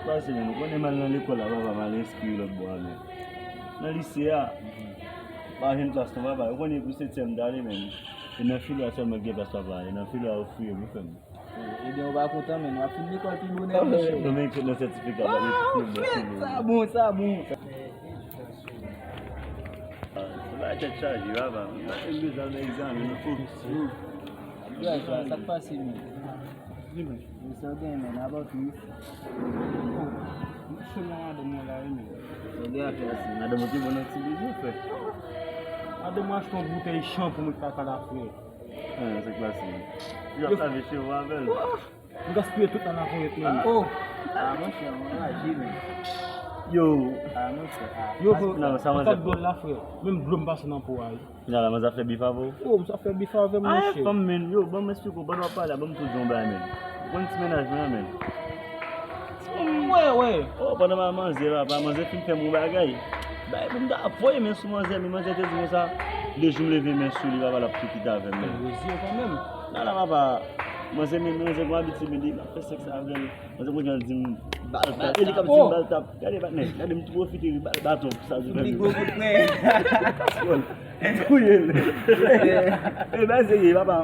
passe, nous connaissons mal dans l'école, là, on va mal inscrire l'autre bois. Dans le lycée, par une classe, on va pas, on connaît pour 7e d'année même. Et dans le fil, seulement qui est pas ça, et dans le fil, on offre, vous faites. Et bien, on va content, mais on va finir l'école plus bonne. Non, mais le certificat, ça bon, ça bon. Ça va être chargé, il va, il y a des examens, il faut. Ça passe, mais ça gagne, mais about you. Nada motivo não se diz, não foi? Ademais, acho que uma botella de shampoo muito para cada frente. C'est classique. Já tá vestindo uma velha. Não gaspia tudo na frente mesmo. Oh, mon cher, on va agir. Yo, Mon cher. Eu não, ça vou m'a fazer lá frente. Mesmo drum passe não por aí. não, mas a fait bifavo. Oh, ça fait bifar avec mon Ah, cher. femme men, yo, bon me explique, bon pas là, bon tout jomba men. Bon petit ménage men. Ouais. Oh, pendant ma manger là, pas manger film fait mon bagage. Bah, bon da apoyer men sous manger, mais manger te dire ça. Les jours lever men sous, il va la petite qui avec men. Rosier quand même. Non, là pas. Moi c'est mes manger moi habitué me dit, après sexe avec. Moi c'est quand dit balle, il comme si balle tape. Regardez pas net, regardez me profiter balle top ça je vais. Eh ben c'est papa.